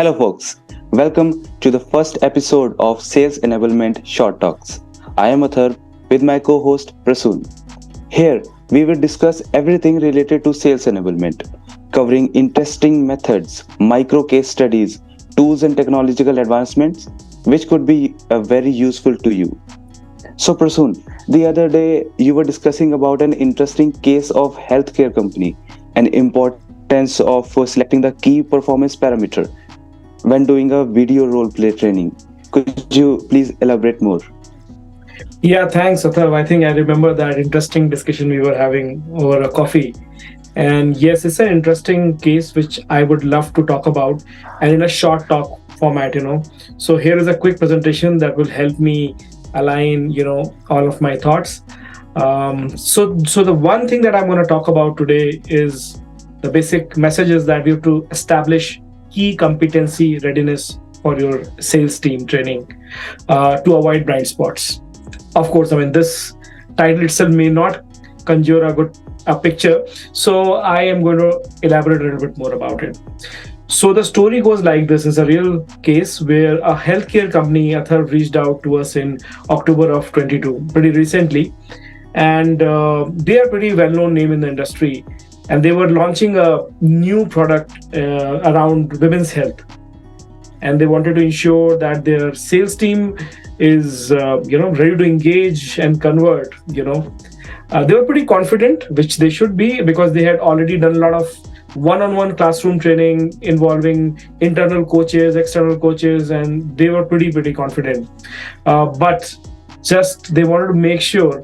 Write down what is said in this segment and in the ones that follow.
Hello, folks. Welcome to the first episode of Sales Enablement Short Talks. I am Athar with my co host Prasoon. Here, we will discuss everything related to sales enablement, covering interesting methods, micro case studies, tools, and technological advancements which could be very useful to you. So, Prasoon, the other day you were discussing about an interesting case of healthcare company and importance of selecting the key performance parameter when doing a video role play training. Could you please elaborate more? Yeah, thanks, Atharv. I think I remember that interesting discussion we were having over a coffee. And yes, it's an interesting case which I would love to talk about and in a short talk format. So here is a quick presentation that will help me align all of my thoughts. So the one thing that I'm going to talk about today is the basic messages that we have to establish key competency readiness for your sales team training to avoid blind spots. Of course, I mean, this title itself may not conjure a picture, so I am going to elaborate a little bit more about it. So the story goes like this: is a real case where a healthcare company author reached out to us in October of 22, pretty recently, and they are pretty well-known name in the industry, and they were launching a new product around women's health, and they wanted to ensure that their sales team is ready to engage and convert. They were pretty confident, which they should be, because they had already done a lot of one-on-one classroom training involving internal coaches, external coaches, and they were pretty confident. But just they wanted to make sure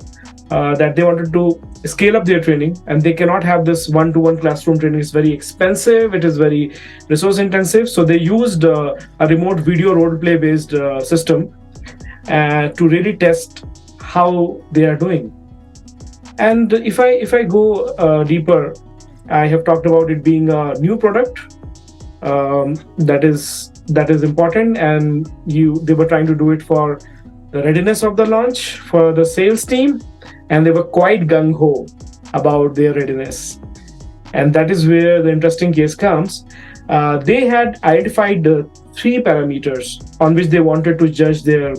that they wanted to scale up their training, and they cannot have this one-to-one classroom training. It's very expensive, it is very resource intensive, so they used a remote video role play based system to really test how they are doing. And if I go deeper, I have talked about it being a new product that is important, and they were trying to do it for the readiness of the launch for the sales team, and they were quite gung-ho about their readiness. And that is where the interesting case comes. They had identified the three parameters on which they wanted to judge their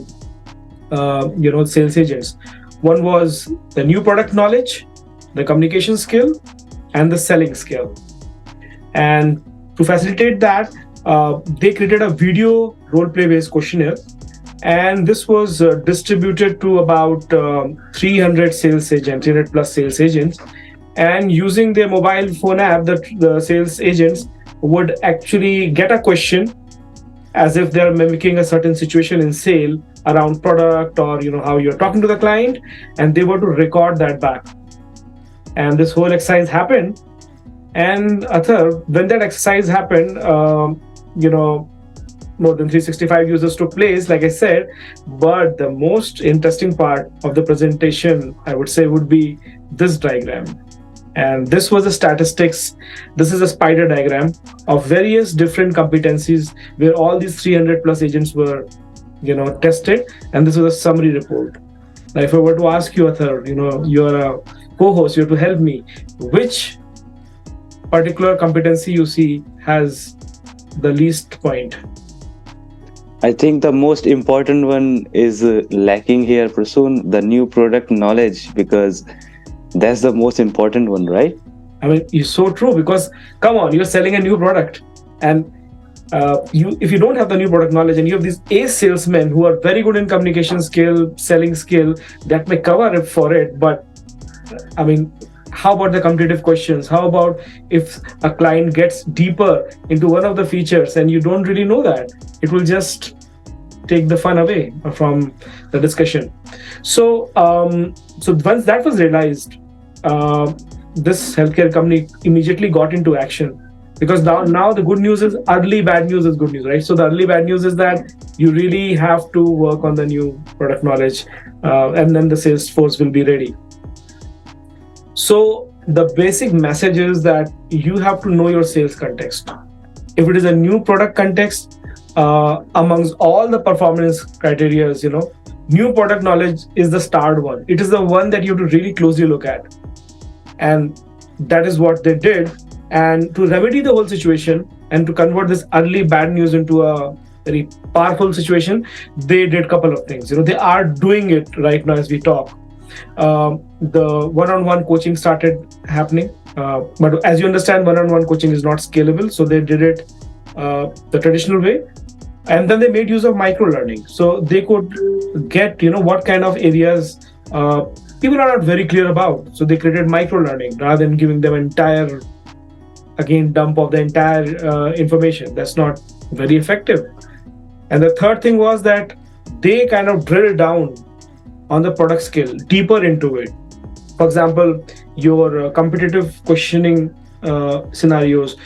sales agents. One was the new product knowledge, the communication skill, and the selling skill. And to facilitate that, they created a video role play based questionnaire, and this was distributed to about 300 sales agents, 300 plus sales agents. And using their mobile phone app, the sales agents would actually get a question as if they're mimicking a certain situation in sale around product, or how you're talking to the client, and they were to record that back. And this whole exercise happened. And when that exercise happened, more than 365 users took place, like I said. But the most interesting part of the presentation, I would say, would be this diagram. And this was a statistics. This is a spider diagram of various different competencies where all these 300 plus agents were, tested. And this was a summary report. Now, if I were to ask you, Athar, you're a co-host, you have to help me. Which particular competency you see has the least point? I think the most important one is lacking here, Prasoon, the new product knowledge, because that's the most important one, right? I mean, it's so true, because come on, you're selling a new product, and if you don't have the new product knowledge, and you have these ace salesmen who are very good in communication skill, selling skill, that may cover it for it. But I mean, how about the competitive questions? How about if a client gets deeper into one of the features and you don't really know that? It will just take the fun away from the discussion. So once that was realized, this healthcare company immediately got into action, because now the good news is early bad news is good news, right? So the early bad news is that you really have to work on the new product knowledge, and then the sales force will be ready. So the basic message is that you have to know your sales context. If it is a new product context, amongst all the performance criteria, new product knowledge is the starred one. It is the one that you have to really closely look at. And that is what they did. And to remedy the whole situation, and to convert this early bad news into a very powerful situation, they did a couple of things. They are doing it right now as we talk. The one-on-one coaching started happening, but as you understand, one-on-one coaching is not scalable, so they did it the traditional way. And then they made use of micro learning, so they could get what kind of areas people are not very clear about. So they created micro learning rather than giving them entire, again, dump of the entire information. That's not very effective. And the third thing was that they kind of drilled down on the product skill deeper into it. For example, your competitive questioning scenarios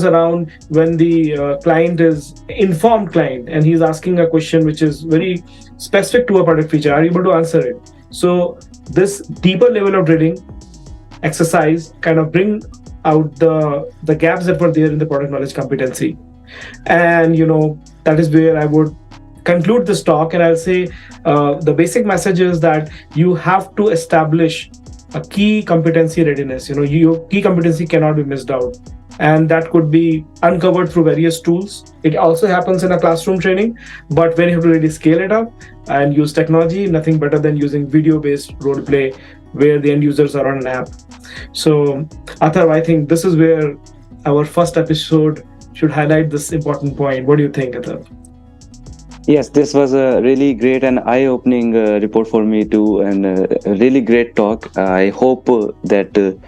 around when the client is informed client and he's asking a question which is very specific to a product feature, are you able to answer it? So this deeper level of drilling exercise kind of bring out the gaps that were there in the product knowledge competency. And that is where I would conclude this talk, and I'll say the basic message is that you have to establish a key competency readiness. Your key competency cannot be missed out, and that could be uncovered through various tools. It also happens in a classroom training, but when you have to really scale it up and use technology, nothing better than using video based role play where the end users are on an app. So Atharv, I think this is where our first episode should highlight this important point. What do you think, Atharv? Yes, this was a really great and eye-opening report for me too, and a really great talk. I hope that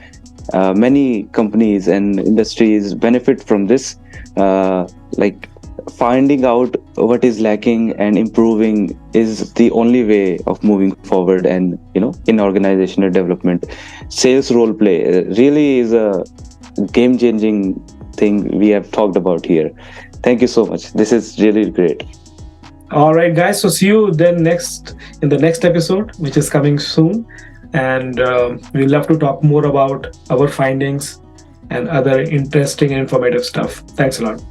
many companies and industries benefit from this, like finding out what is lacking and improving is the only way of moving forward. And in organizational development, sales role play really is a game-changing thing we have talked about here. Thank you so much. This is really great. All right, guys. So see you then next in the next episode, which is coming soon, and we'd love to talk more about our findings and other interesting and informative stuff. Thanks a lot.